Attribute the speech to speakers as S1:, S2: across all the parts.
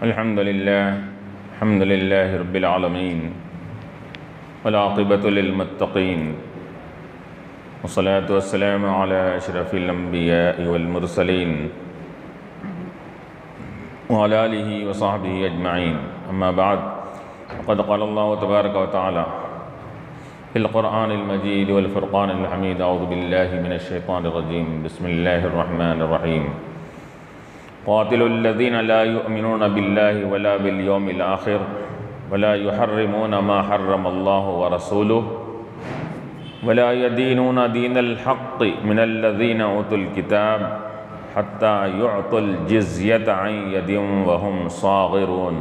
S1: الحمد لله رب العالمين والعاقبة للمتقين والصلاة والسلام على أشرف الأنبياء والمرسلين وعلى آله وصحبه أجمعين أما بعد فقد قال الله تبارك وتعالى في القرآن المجيد والفرقان الحميد أعوذ بالله من الشيطان الرجيم بسم الله الرحمن الرحيم قاتلوا الذين لا يؤمنون بالله ولا باليوم الآخر ولا يحرمون ما حرم الله ورسوله ولا يدينون دين الحق من الذين أوتوا الكتاب حتى يعطوا الجزية عن يد وهم صاغرون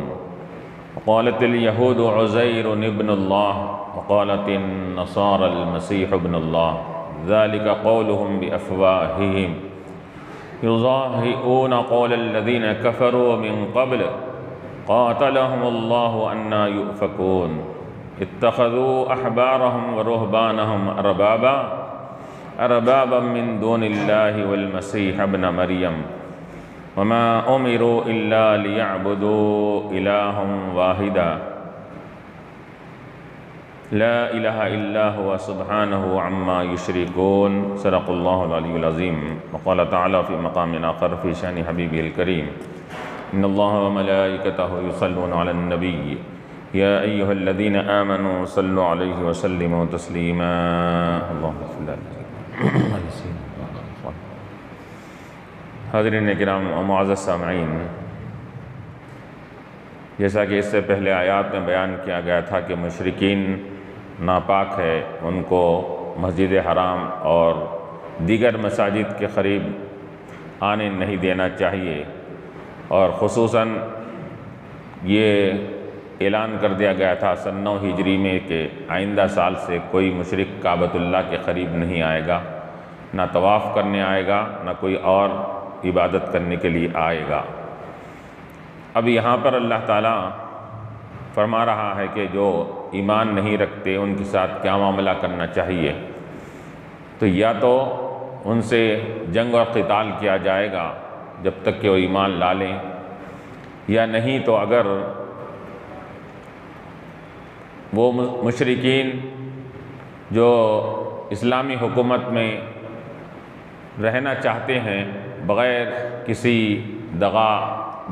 S1: وقالت اليهود عزير ابن الله وقالت النصارى المسيح ابن الله ذلك قولهم بأفواههم يضاهئون قول الذين كفروا من قبل قاتلهم الله أنى يؤفكون اتخذوا أحبارهم ورهبانهم أربابا من دون الله والمسيح ابن مريم وما أمروا إلا ليعبدوا إلها واحدا لا إله إلا هو سبحانه عما يشركون صدق الله العلي العظيم وقال تعالى في مقام آخر في شأن حبيبه الكريم إن الله وملائكته يصلون على النبي يا أيها الذين آمنوا صلوا عليه وسلموا تسليما اللهم صل على سيدنا حاضرین کرام و معزز سامعین، جیسا کہ اس سے پہلے آیات میں بیان کیا گیا تھا کہ مشرکین ناپاک ہے، ان کو مسجد حرام اور دیگر مساجد کے قریب آنے نہیں دینا چاہیے، اور خصوصاً یہ اعلان کر دیا گیا تھا سن 9 ہجری میں کہ آئندہ سال سے کوئی مشرک کعبۃ اللہ کے قریب نہیں آئے گا، نہ طواف کرنے آئے گا، نہ کوئی اور عبادت کرنے کے لیے آئے گا۔ اب یہاں پر اللہ تعالیٰ فرما رہا ہے کہ جو ایمان نہیں رکھتے ان کے ساتھ کیا معاملہ کرنا چاہیے، تو یا تو ان سے جنگ اور قتال کیا جائے گا جب تک کہ وہ ایمان لا لیں، یا نہیں تو اگر وہ مشرکین جو اسلامی حکومت میں رہنا چاہتے ہیں بغیر کسی دغا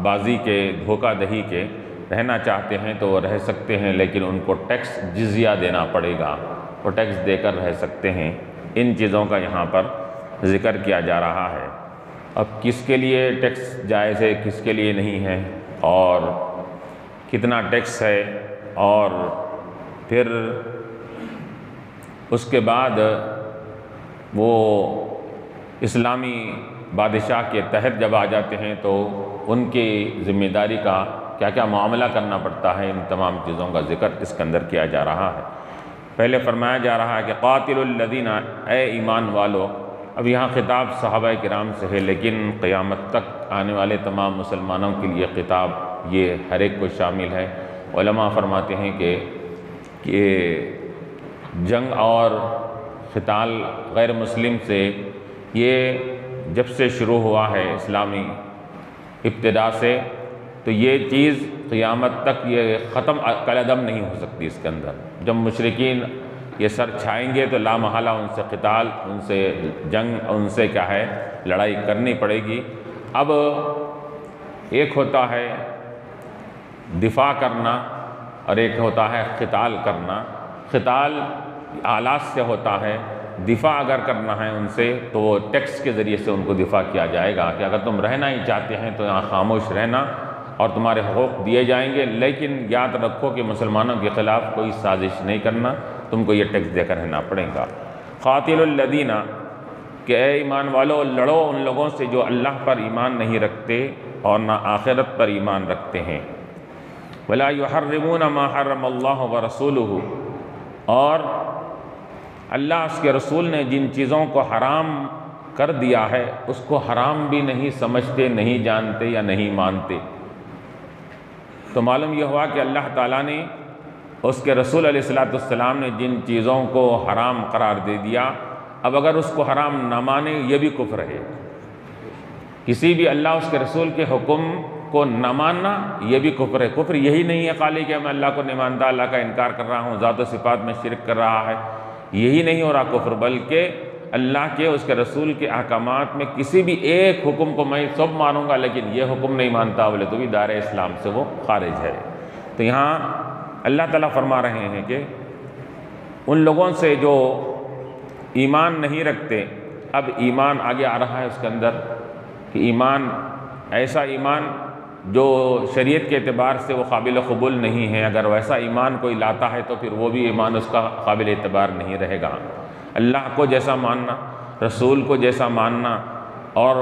S1: بازی کے، دھوکہ دہی کے رہنا چاہتے ہیں تو وہ رہ سکتے ہیں، لیکن ان کو ٹیکس جزیہ دینا پڑے گا، وہ ٹیکس دے کر رہ سکتے ہیں۔ ان چیزوں کا یہاں پر ذکر کیا جا رہا ہے۔ اب کس کے لیے ٹیکس جائز ہے، کس کے لیے نہیں ہے، اور کتنا ٹیکس ہے، اور پھر اس کے بعد وہ اسلامی بادشاہ کے تحت جب آ جاتے ہیں تو ان کی ذمہ داری کا کیا کیا معاملہ کرنا پڑتا ہے، ان تمام چیزوں کا ذکر اس کے اندر کیا جا رہا ہے۔ پہلے فرمایا جا رہا ہے کہ قاتل الذین، اے ایمان والو۔ اب یہاں خطاب صحابہ کرام سے ہے، لیکن قیامت تک آنے والے تمام مسلمانوں کے لیے خطاب یہ ہر ایک کو شامل ہے۔ علماء فرماتے ہیں کہ جنگ اور قتال غیر مسلم سے یہ جب سے شروع ہوا ہے اسلامی ابتدا سے، تو یہ چیز قیامت تک یہ ختم کالعدم نہیں ہو سکتی۔ اس کے اندر جب مشرکین یہ سر چھائیں گے تو لا محالہ ان سے قتال، ان سے جنگ، ان سے کیا ہے لڑائی کرنی پڑے گی۔ اب ایک ہوتا ہے دفاع کرنا اور ایک ہوتا ہے قتال کرنا۔ قتال آلات سے ہوتا ہے، دفاع اگر کرنا ہے ان سے تو وہ ٹیکس کے ذریعے سے ان کو دفاع کیا جائے گا کہ اگر تم رہنا ہی چاہتے ہیں تو یہاں خاموش رہنا اور تمہارے حقوق دیے جائیں گے، لیکن یاد رکھو کہ مسلمانوں کے خلاف کوئی سازش نہیں کرنا، تم کو یہ ٹیکس دے کر رہنا پڑے گا۔ قاتل الذین، کہ اے ایمان والو لڑو ان لوگوں سے جو اللہ پر ایمان نہیں رکھتے اور نہ آخرت پر ایمان رکھتے ہیں۔ ولا یحرمون ما حرم اللہ ورسولہ، اور اللہ اس کے رسول نے جن چیزوں کو حرام کر دیا ہے اس کو حرام بھی نہیں سمجھتے، نہیں جانتے یا نہیں مانتے۔ تو معلوم یہ ہوا کہ اللہ تعالیٰ نے اس کے رسول علیہ السلام نے جن چیزوں کو حرام قرار دے دیا، اب اگر اس کو حرام نہ مانے یہ بھی کفر ہے۔ کسی بھی اللہ اس کے رسول کے حکم کو نہ ماننا یہ بھی کفر ہے۔ کفر یہی نہیں ہے خالی کہ میں اللہ کو نہیں مانتا، اللہ کا انکار کر رہا ہوں، ذات و صفات میں شرک کر رہا ہے، یہی نہیں ہو رہا کفر، بلکہ اللہ کے اس کے رسول کے احکامات میں کسی بھی ایک حکم کو میں سب مانوں گا لیکن یہ حکم نہیں مانتا بولے تو بھی دائرہ اسلام سے وہ خارج ہے۔ تو یہاں اللہ تعالیٰ فرما رہے ہیں کہ ان لوگوں سے جو ایمان نہیں رکھتے، اب ایمان آگے آ رہا ہے اس کے اندر کہ ایمان ایسا ایمان جو شریعت کے اعتبار سے وہ قابل قبول نہیں ہے، اگر ویسا ایمان کوئی لاتا ہے تو پھر وہ بھی ایمان اس کا قابل اعتبار نہیں رہے گا۔ اللہ کو جیسا ماننا، رسول کو جیسا ماننا، اور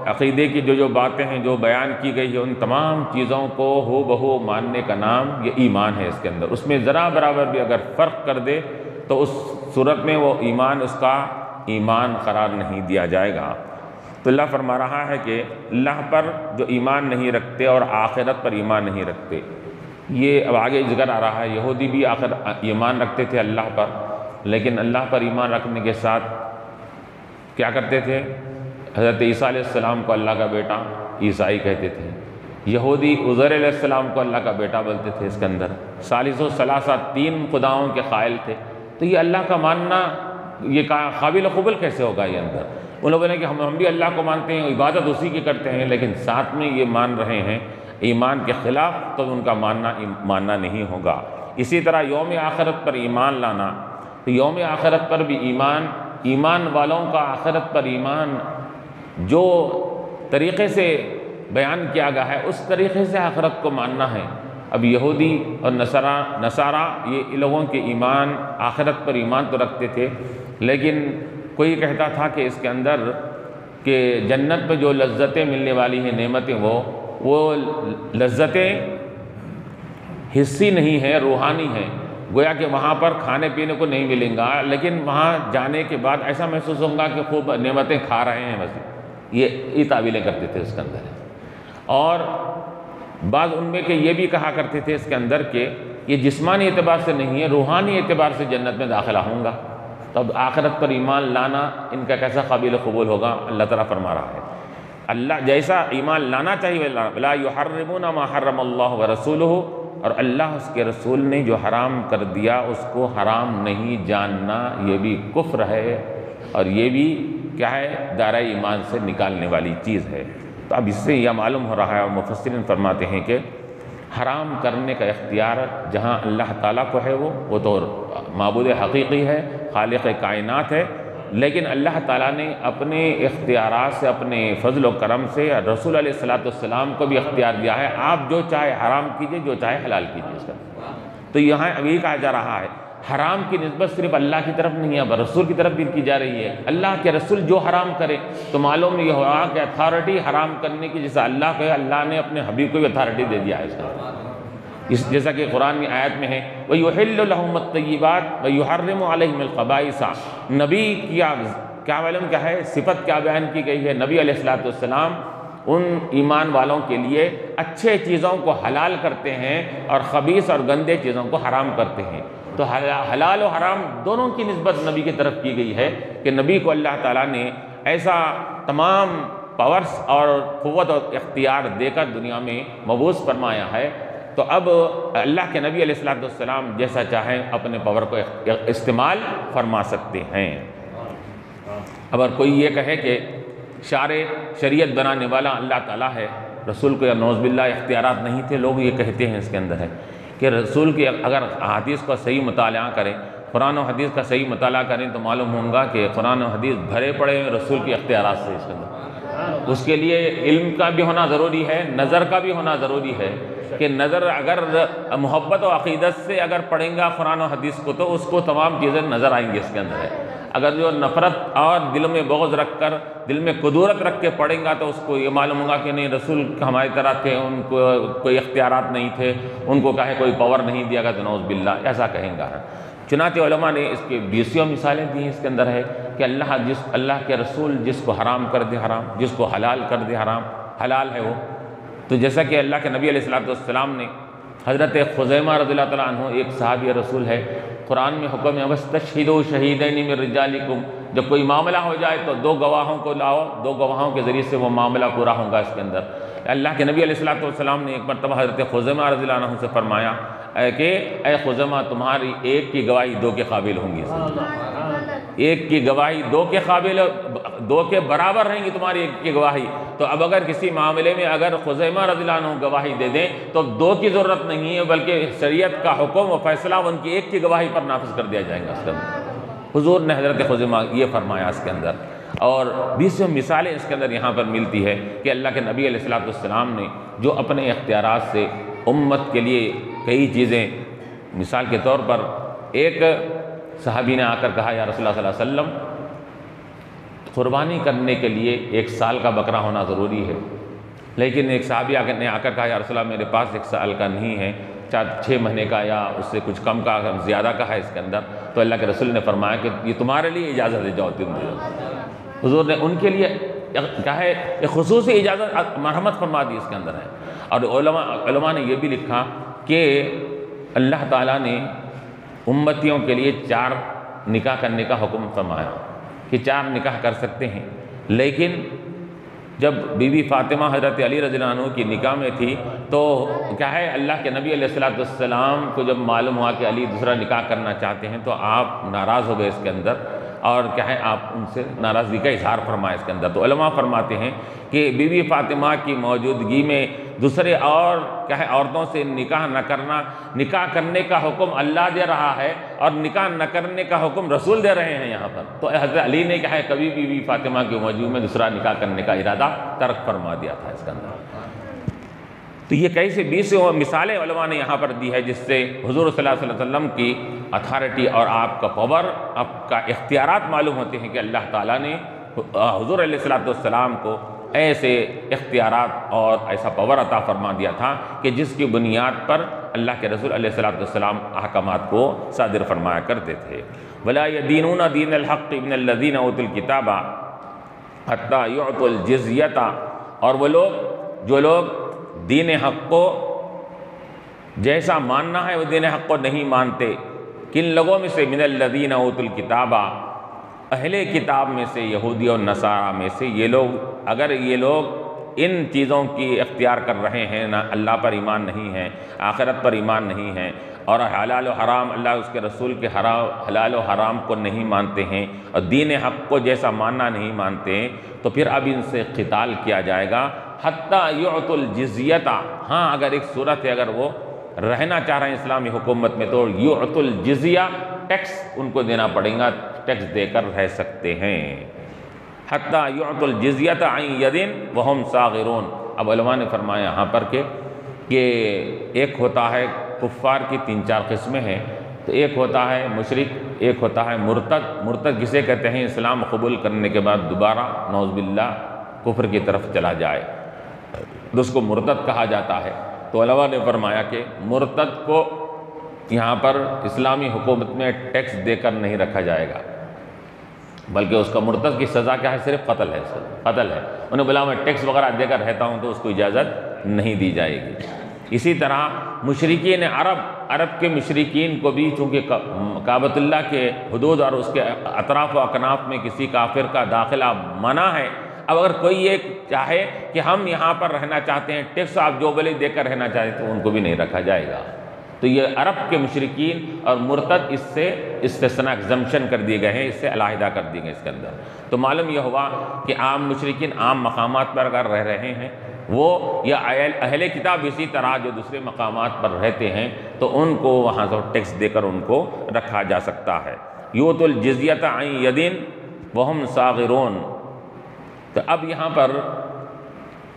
S1: عقیدے کی جو باتیں ہیں جو بیان کی گئی ہے ان تمام چیزوں کو ہو بہو ماننے کا نام یہ ایمان ہے۔ اس کے اندر اس میں ذرا برابر بھی اگر فرق کر دے تو اس صورت میں وہ ایمان اس کا ایمان قرار نہیں دیا جائے گا۔ تو اللہ فرما رہا ہے کہ اللہ پر جو ایمان نہیں رکھتے اور آخرت پر ایمان نہیں رکھتے، یہ اب آگے ذکر آ رہا ہے، یہودی بھی آخر ایمان رکھتے تھے اللہ پر، لیکن اللہ پر ایمان رکھنے کے ساتھ کیا کرتے تھے؟ حضرت عیسیٰ علیہ السلام کو اللہ کا بیٹا عیسائی کہتے تھے، یہودی عزیر علیہ السلام کو اللہ کا بیٹا بولتے تھے۔ اس کے اندر ثالث و ثلاثہ، تین خداؤں کے قائل تھے۔ تو یہ اللہ کا ماننا یہ قابل قبول کیسے ہوگا؟ یہ اندر ان لوگوں نے کہ ہم بھی اللہ کو مانتے ہیں، عبادت اسی کی کرتے ہیں، لیکن ساتھ میں یہ مان رہے ہیں ایمان کے خلاف، تو ان کا ماننا نہیں ہوگا۔ اسی طرح یوم آخرت پر ایمان لانا، تو یوم آخرت پر بھی ایمان والوں کا آخرت پر ایمان جو طریقے سے بیان کیا گیا ہے اس طریقے سے آخرت کو ماننا ہے۔ اب یہودی اور نصارہ یہ لوگوں کے ایمان آخرت پر ایمان تو رکھتے تھے، لیکن کوئی کہتا تھا کہ اس کے اندر کہ جنت میں جو لذتیں ملنے والی ہیں، نعمتیں، وہ لذتیں حصی نہیں ہیں، روحانی ہیں۔ گویا کہ وہاں پر کھانے پینے کو نہیں ملیں گا، لیکن وہاں جانے کے بعد ایسا محسوس ہوگا کہ خوب نعمتیں کھا رہے ہیں بس۔ یہ تعویلیں کرتے تھے اس کے اندر۔ اور بعض ان میں کہ یہ بھی کہا کرتے تھے اس کے اندر کہ یہ جسمانی اعتبار سے نہیں ہے، روحانی اعتبار سے جنت میں داخلہ ہوں گا۔ تو اب آخرت پر ایمان لانا ان کا کیسا قابل قبول ہوگا؟ اللہ تعالیٰ فرما رہا ہے اللہ جیسا ایمان لانا چاہیے، لا یحرمون ما حرم اللہ ورسولہ، اور اللہ اس کے رسول نے جو حرام کر دیا اس کو حرام نہیں جاننا، یہ بھی کفر ہے، اور یہ بھی کیا ہے؟ دائرہ ایمان سے نکالنے والی چیز ہے۔ تو اب اس سے یہ معلوم ہو رہا ہے، اور مفسرین فرماتے ہیں کہ حرام کرنے کا اختیار جہاں اللہ تعالیٰ کو ہے، وہ تو معبود حقیقی ہے، خالق کائنات ہے، لیکن اللہ تعالیٰ نے اپنے اختیارات سے، اپنے فضل و کرم سے رسول علیہ السلام کو بھی اختیار دیا ہے، آپ جو چاہے حرام کیجئے، جو چاہے حلال کیجئے اس کا۔ تو یہاں ابھی کہا جا رہا ہے حرام کی نسبت صرف اللہ کی طرف نہیں ہے، رسول کی طرف بھی کی جا رہی ہے۔ اللہ کے رسول جو حرام کرے تو معلوم یہ ہوا کہ اتھارٹی حرام کرنے کی جیسا اللہ کو ہے، اللہ نے اپنے حبیب کو بھی اتھارٹی دے دیا ہے اس کا، جیسا کہ قرآن کی آیت میں ہے وَيُحِلُّ لَهُمُ الطَّيِّبَاتِ وَيُحَرِّمُ عَلَيْهِمُ الْخَبَائِثَ۔ نبی کیا معلوم کیا ہے، صفت کیا بیان کی گئی ہے؟ نبی علیہ السلام ان ایمان والوں کے لیے اچھے چیزوں کو حلال کرتے ہیں اور خبیث اور گندے چیزوں کو حرام کرتے ہیں۔ تو حلال و حرام دونوں کی نسبت نبی کی طرف کی گئی ہے کہ نبی کو اللہ تعالیٰ نے ایسا تمام پاورز اور قوت اور اختیار دے کر دنیا میں مبعوث فرمایا ہے، تو اب اللہ کے نبی علیہ السلام جیسا چاہیں اپنے پاور کو استعمال فرما سکتے ہیں۔ اگر کوئی یہ کہے کہ شریعت بنانے والا اللہ تعالیٰ ہے، رسول کو یا نعوذ باللہ اختیارات نہیں تھے، لوگ یہ کہتے ہیں اس کے اندر ہے کہ رسول کی اگر حدیث کا صحیح مطالعہ کریں، قرآن و حدیث کا صحیح مطالعہ کریں تو معلوم ہوگا کہ قرآن و حدیث بھرے پڑے ہیں رسول کی اختیارات سے۔ اس کے اندر اس کے لیے علم کا بھی ہونا ضروری ہے، نظر کا بھی ہونا ضروری ہے کہ نظر اگر محبت و عقیدت سے اگر پڑھیں گا قرآن و حدیث کو تو اس کو تمام چیزیں نظر آئیں گی اس کے اندر ہے۔ اگر جو نفرت اور دل میں بغض رکھ کر، دل میں کدورت رکھ کے پڑھیں گا تو اس کو یہ معلوم ہوگا کہ نہیں، رسول ہماری طرح تھے، ان کو کوئی اختیارات نہیں تھے، ان کو کہے کوئی پاور نہیں دیا گیا تو نعوذ باللہ ایسا کہیں گا۔ چنانچہ علماء نے اس کے 20 مثالیں دی ہیں۔ اس کے اندر ہے کہ اللہ کے رسول جس کو حرام کر دے حرام، جس کو حلال کر دے حرام، حلال ہے وہ۔ تو جیسا کہ اللہ کے نبی علیہ السلام نے حضرت خزیمہ رضی اللہ تعالیٰ عنہ ایک صحابی رسول ہے، قرآن میں حکم ہے وَاسْتَشْهِدُوا شَهِيدَيْنِ مِن رِجَالِكُمْ، جب کوئی معاملہ ہو جائے تو 2 گواہوں کو لاؤ، 2 گواہوں کے ذریعے سے وہ معاملہ پورا ہوگا۔ اس کے اندر اللہ کے نبی علیہ السلام نے ایک مرتبہ حضرت خزیمہ رضی اللہ عنہ سے فرمایا کہ اے خزیمہ تمہاری ایک کی گواہی دو کے قابل ہوں گی، ایک کی گواہی دو کے قابل، دو کے برابر رہیں گی تمہاری ایک کی گواہی۔ تو اب اگر کسی معاملے میں اگر خزیمہ رضی اللہ عنہ گواہی دے دیں تو دو کی ضرورت نہیں ہے، بلکہ شریعت کا حکم و فیصلہ ان کی ایک کی گواہی پر نافذ کر دیا جائے گا اس کے اندر۔ حضور نے حضرت خزیمہ یہ فرمایا اس کے اندر، اور 20 مثالیں اس کے اندر یہاں پر ملتی ہے کہ اللہ کے نبی علیہ السلام نے جو اپنے اختیارات سے امت کے لیے کئی چیزیں، مثال کے طور پر ایک صحابی نے آ کر کہا یا رسول اللہ صلی اللہ علیہ وسلم قربانی کرنے کے لیے 1 سال کا بکرا ہونا ضروری ہے، لیکن ایک صحابی نے آ کر کہا یا رسول اللہ میرے پاس 1 سال کا نہیں ہے، 6 مہینے کا یا اس سے کچھ کم کا زیادہ کا ہے اس کے اندر۔ تو اللہ کے رسول نے فرمایا کہ یہ تمہارے لیے اجازت ہے، جاؤ تم دے۔ حضور نے ان کے لیے کیا ہے ایک خصوصی اجازت مرحمت فرما دی اس کے اندر ہے۔ اور علماء نے یہ بھی لکھا کہ اللہ تعالیٰ نے امتیوں کے لیے 4 نکاح کرنے کا حکم فرمایا کہ 4 نکاح کر سکتے ہیں، لیکن جب بی بی فاطمہ حضرت علی رضی اللہ عنہ کی نکاح میں تھی تو کیا ہے اللہ کے نبی علیہ السلام کو جب معلوم ہوا کہ علی دوسرا نکاح کرنا چاہتے ہیں تو آپ ناراض ہو گئے اس کے اندر، اور کیا ہے آپ ان سے ناراضگی کا اظہار فرمایا اس کے اندر۔ تو علماء فرماتے ہیں کہ بی بی فاطمہ کی موجودگی میں دوسرے اور کیا ہے عورتوں سے نکاح نہ کرنا، نکاح کرنے کا حکم اللہ دے رہا ہے اور نکاح نہ کرنے کا حکم رسول دے رہے ہیں یہاں پر۔ تو حضرت علی نے کیا ہے کبھی بی بی فاطمہ کی موجودگی میں دوسرا نکاح کرنے کا ارادہ ترک فرما دیا تھا اس کے اندر۔ تو یہ کیسے 20 مثالیں علماء نے یہاں پر دی ہے جس سے حضور صلی اللہ علیہ وسلم کی اتھارٹی اور آپ کا پاور، آپ کا اختیارات معلوم ہوتے ہیں کہ اللہ تعالیٰ نے حضور علیہ السلام کو ایسے اختیارات اور ایسا پاور عطا فرما دیا تھا کہ جس کی بنیاد پر اللہ کے رسول علیہ السلام احکامات کو صادر فرمایا کرتے تھے۔ وَلَا يَدِينُونَ دِينَ الْحَقِّ مِنَ الَّذِينَ أُوتُوا الْكِتَابَ حَتَّى يُعْطُوا الْجِزْيَةَ، اور وہ لوگ جو لوگ دین حق کو جیسا ماننا ہے وہ دین حق کو نہیں مانتے، کن لوگوں میں سے من الذین اوتوا الکتاب، اہل کتاب میں سے، یہودی اور نصارہ میں سے، یہ لوگ اگر یہ لوگ ان چیزوں کی اختیار کر رہے ہیں، نہ اللہ پر ایمان نہیں ہے، آخرت پر ایمان نہیں ہے، اور حلال و حرام اللہ اس کے رسول کے حلال و حرام کو نہیں مانتے ہیں اور دین حق کو جیسا ماننا نہیں مانتے ہیں، تو پھر اب ان سے قتال کیا جائے گا حتیٰ یعطوا الجزیۃ۔ ہاں اگر ایک صورت ہے اگر وہ رہنا چاہ رہے ہیں اسلامی حکومت میں تو یعطوا الجزیہ، ٹیکس ان کو دینا پڑے گا، ٹیکس دے کر رہ سکتے ہیں۔ حتیٰ یعطوا الجزیۃ عن ید وہم صاغرون۔ اب علماء نے فرمایا یہاں پر کہ ایک ہوتا ہے کفار کی 3-4 قسمیں ہیں، تو ایک ہوتا ہے مشرک، ایک ہوتا ہے مرتد۔ مرتد کسے کہتے ہیں اسلام قبول کرنے کے بعد دوبارہ نعوذ باللہ کفر کی طرف چلا جائے تو اس کو مرتد کہا جاتا ہے۔ تو علماء نے فرمایا کہ مرتد کو یہاں پر اسلامی حکومت میں ٹیکس دے کر نہیں رکھا جائے گا، بلکہ اس کا مرتد کی سزا کیا ہے؟ صرف قتل ہے، قتل ہے۔ انہیں بولا میں ٹیکس وغیرہ دے کر رہتا ہوں تو اس کو اجازت نہیں دی جائے گی۔ اسی طرح مشرکین عرب کے مشرکین کو بھی چونکہ کعبۃ اللہ کے حدود اور اس کے اطراف و اکناف میں کسی کافر کا داخلہ منع ہے، اب اگر کوئی یہ چاہے کہ ہم یہاں پر رہنا چاہتے ہیں، ٹیکس آپ جو بولے دے کر رہنا چاہتے تو ان کو بھی نہیں رکھا جائے گا۔ تو یہ عرب کے مشرکین اور مرتد اس سے استثناء ایگزمپشن کر دیے گئے ہیں، اس سے علیحدہ کر دیے گئے اس کے اندر۔ تو معلوم یہ ہوا کہ عام مشرکین عام مقامات پر اگر رہ رہے ہیں وہ، یا اہل کتاب اسی طرح جو دوسرے مقامات پر رہتے ہیں تو ان کو وہاں سے ٹیکس دے کر ان کو رکھا جا سکتا ہے۔ یؤتوا الجزیۃ عن ید وہم صاغرون۔ تو اب یہاں پر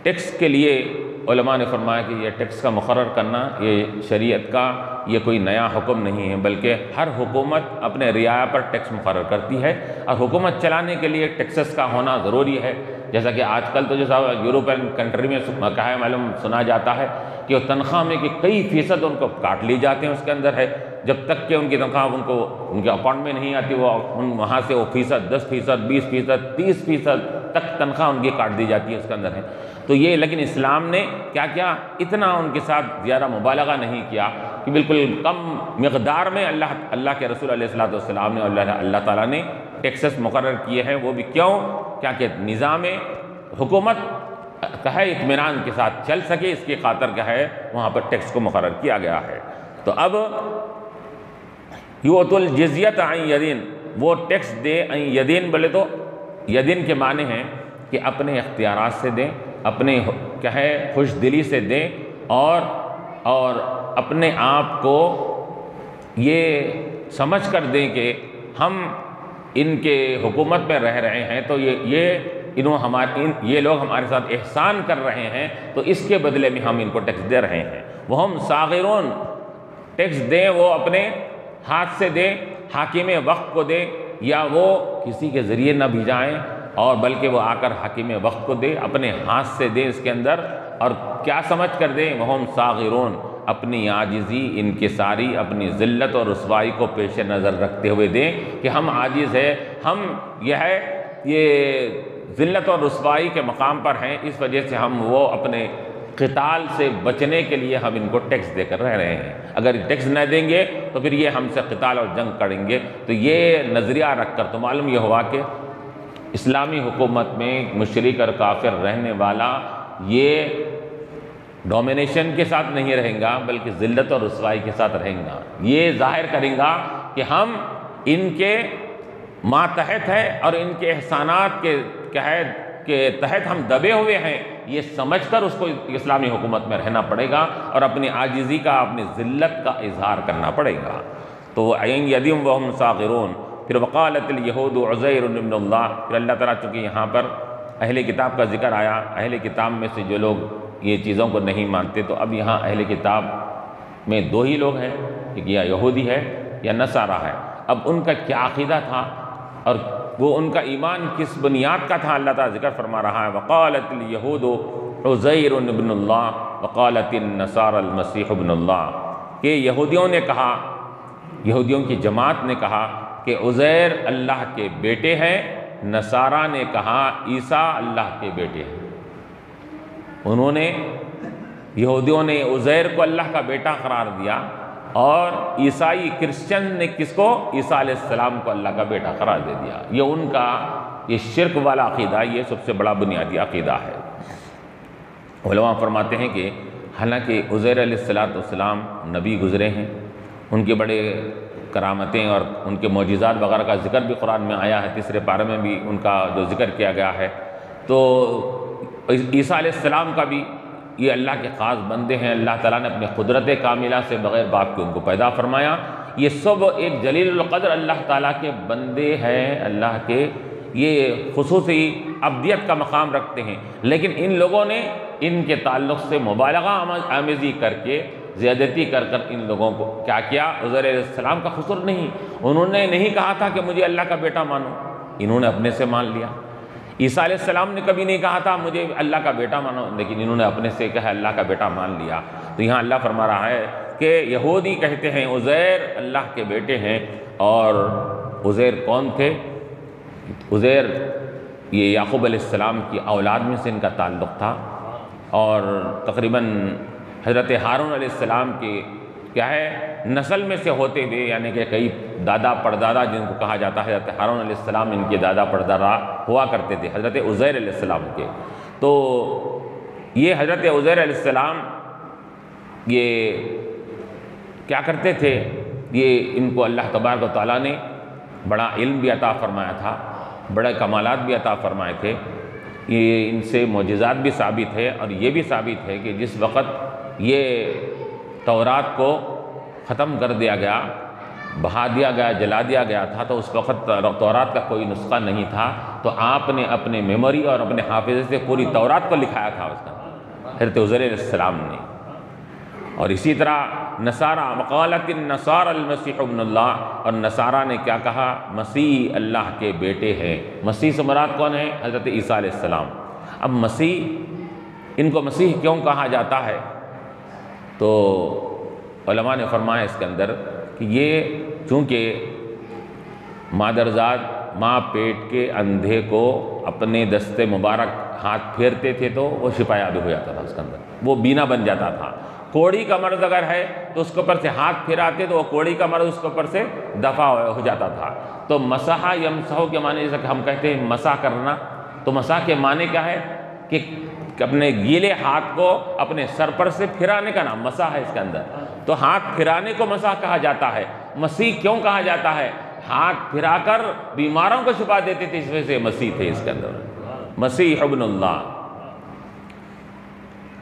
S1: ٹیکس کے لیے علماء نے فرمایا کہ یہ ٹیکس کا مقرر کرنا یہ شریعت کا یہ کوئی نیا حکم نہیں ہے، بلکہ ہر حکومت اپنے رعایا پر ٹیکس مقرر کرتی ہے، اور حکومت چلانے کے لیے ٹیکسز کا ہونا ضروری ہے۔ جیسا کہ آج کل تو جو یوروپین کنٹری میں کہا معلوم سنا جاتا ہے کہ وہ تنخواہ میں کہ کئی فیصد ان کو کاٹ لی جاتے ہیں، اس کے اندر ہے جب تک کہ ان کی تنخواہ ان کے اکاؤنٹ میں نہیں آتی، وہ وہاں سے وہ فیصد 10%، 20%، 30% تک تنخواہ ان کی کاٹ دی جاتی ہے اس کے اندر ہے۔ تو یہ لیکن اسلام نے کیا کیا، اتنا ان کے ساتھ زیادہ مبالغہ نہیں کیا کہ بالکل کم مقدار میں اللہ کے رسول علیہ السلام نے اللہ تعالیٰ نے ٹیکسز مقرر کیے ہیں۔ وہ بھی کیوں؟ کیا کہ نظام حکومت اطمینان کے ساتھ چل سکے، اس کی خاطر وہاں پر ٹیکس کو مقرر کیا گیا ہے۔ تو اب یؤتوا الجزیۃ عن یدین، وہ ٹیکس دے عن یدین، بولے تو یدین کے معنی ہیں کہ اپنے اختیارات سے دیں، اپنے خوش دلی سے دیں، اور اپنے آپ کو یہ سمجھ کر دیں کہ ہم ان کے حکومت میں رہ رہے ہیں تو یہ لوگ ہمارے ساتھ احسان کر رہے ہیں، تو اس کے بدلے میں ہم ان کو ٹیکس دے رہے ہیں۔ وہم صاغرون، ٹیکس دیں وہ اپنے ہاتھ سے دیں، حاکم وقت کو دیں، یا وہ کسی کے ذریعے نہ بھیجائیں، اور بلکہ وہ آ کر حاکم وقت کو دے، اپنے ہاتھ سے دیں اس کے اندر، اور کیا سمجھ کر دیں؟ وہم صاغرون، اپنی عاجزی، انکساری، اپنی ذلت اور رسوائی کو پیش نظر رکھتے ہوئے دیں کہ ہم عاجز ہیں، ہم یہ ذلت اور رسوائی کے مقام پر ہیں، اس وجہ سے ہم وہ اپنے قتال سے بچنے کے لیے ہم ان کو ٹیکس دے کر رہ رہے ہیں۔ اگر ٹیکس نہ دیں گے تو پھر یہ ہم سے قتال اور جنگ کریں گے۔ تو یہ نظریہ رکھ کر تو معلوم یہ ہوا کہ اسلامی حکومت میں مشرک اور کافر رہنے والا یہ ڈومینیشن کے ساتھ نہیں رہیں گا، بلکہ ذلت اور رسوائی کے ساتھ رہیں گا۔ یہ ظاہر کریں گا کہ ہم ان کے ماتحت ہیں اور ان کے احسانات کے تحت ہم دبے ہوئے ہیں، یہ سمجھ کر اس کو اسلامی حکومت میں رہنا پڑے گا، اور اپنی عاجزی کا، اپنی ذلت کا اظہار کرنا پڑے گا۔ تو عین یدیم وہم صاغرون، پھر وقالت الیہود عزیر ابن اللہ، پھر اللہ تعالیٰ چونکہ یہاں پر اہل کتاب کا ذکر آیا، اہل کتاب میں سے جو لوگ یہ چیزوں کو نہیں مانتے، تو اب یہاں اہل کتاب میں دو ہی لوگ ہیں، ایک یا یہودی ہے یا نصارہ ہے۔ اب ان کا کیا عقیدہ تھا اور وہ ان کا ایمان کس بنیاد کا تھا، اللہ تعالیٰ ذکر فرما رہا ہے۔ وقالت الیہود عزیر ابن اللہ وقالت النصارى المسیح ابن اللہ، کہ یہودیوں نے کہا، یہودیوں کی جماعت نے کہا کہ عزیر اللہ کے بیٹے ہیں، نصارہ نے کہا عیسیٰ اللہ کے بیٹے ہیں۔ انہوں نے، یہودیوں نے عزیر کو اللہ کا بیٹا قرار دیا، اور عیسائی کرسچن نے کس کو؟ عیسیٰ علیہ السلام کو اللہ کا بیٹا قرار دے دیا۔ یہ ان کا یہ شرک والا عقیدہ، یہ سب سے بڑا بنیادی عقیدہ ہے۔ علماء فرماتے ہیں کہ حالانکہ عزیر علیہ السلام نبی گزرے ہیں، ان کے بڑے کرامتیں اور ان کے معجزات وغیرہ کا ذکر بھی قرآن میں آیا ہے، تیسرے پارے میں بھی ان کا جو ذکر کیا گیا ہے، تو عیسیٰ علیہ السلام کا بھی یہ اللہ کے خاص بندے ہیں، اللہ تعالیٰ نے اپنے قدرت کاملہ سے بغیر باپ کے ان کو پیدا فرمایا۔ یہ سب ایک جلیل القدر اللہ تعالیٰ کے بندے ہیں، اللہ کے یہ خصوصی عبدیت کا مقام رکھتے ہیں، لیکن ان لوگوں نے ان کے تعلق سے مبالغہ آمیزی کر کے، زیادتی کر ان لوگوں کو کیا کیا؟ عزیر علیہ السلام کا قصور نہیں، انہوں نے نہیں کہا تھا کہ مجھے اللہ کا بیٹا مانو، انہوں نے اپنے سے مان لیا۔ عیسیٰ علیہ السلام نے کبھی نہیں کہا تھا مجھے اللہ کا بیٹا مانو، لیکن انہوں نے اپنے سے کہا اللہ کا بیٹا مان لیا۔ تو یہاں اللہ فرما رہا ہے کہ یہودی کہتے ہیں عزیر اللہ کے بیٹے ہیں، اور عزیر کون تھے؟ عزیر یہ یعقوب علیہ السلام کی اولاد میں سے ان کا تعلق تھا، اور تقریباً حضرت ہارون علیہ السلام کی نسل میں سے ہوتے ہوئے، یعنی کہ کئی دادا پردادا جن کو کہا جاتا ہے، حضرت ہارون علیہ السلام ان کے دادا پردادا ہوا کرتے تھے حضرت عزیر علیہ السلام کے۔ تو یہ حضرت عزیر علیہ السلام یہ کیا کرتے تھے؟ یہ ان کو اللہ تبارک و تعالیٰ نے بڑا علم بھی عطا فرمایا تھا، بڑے کمالات بھی عطا فرمائے تھے، یہ ان سے معجزات بھی ثابت ہے، اور یہ بھی ثابت ہے کہ جس وقت یہ تورات کو ختم کر دیا گیا، بہا دیا گیا، جلا دیا گیا تھا، تو اس وقت تورات کا کوئی نسخہ نہیں تھا، تو آپ نے اپنے میموری اور اپنے حافظے سے پوری تورات کو لکھایا تھا اس کا، حضرت عزیر علیہ السلام نے۔ اور اسی طرح نصارہ، وقالت النصارى المسیح ابن اللہ، اور نصارہ نے کیا کہا؟ مسیح اللہ کے بیٹے ہیں۔ مسیح سے مراد کون ہے؟ حضرت عیسیٰ علیہ السلام۔ اب مسیح، ان کو مسیح کیوں کہا جاتا ہے؟ تو علماء نے فرمایا اس کے اندر کہ یہ چونکہ مادرزاد ماں پیٹ کے اندھے کو اپنے دست مبارک ہاتھ پھیرتے تھے تو وہ شفا یاب ہو جاتا تھا، اس کے اندر وہ بینا بن جاتا تھا۔ کوڑی کا مرض اگر ہے تو اس کے اوپر سے ہاتھ پھیراتے تو وہ کوڑی کا مرض اس کے اوپر سے دفع ہو جاتا تھا۔ تو مسح یمسح کے معنی، جیسا کہ ہم کہتے ہیں مسح کرنا، تو مسح کے معنی کیا ہے؟ کہ اپنے گیلے ہاتھ کو اپنے سر پر سے پھرانے کا نام مسح ہے اس کے اندر. تو ہاتھ پھرانے کو مسح کہا جاتا ہے. مسیح کیوں کہا جاتا ہے؟ ہاتھ پھرا کر بیماروں کو شفا دیتے تھے، اس وجہ سے مسیح تھے اس کے اندر، مسیح ابن اللہ.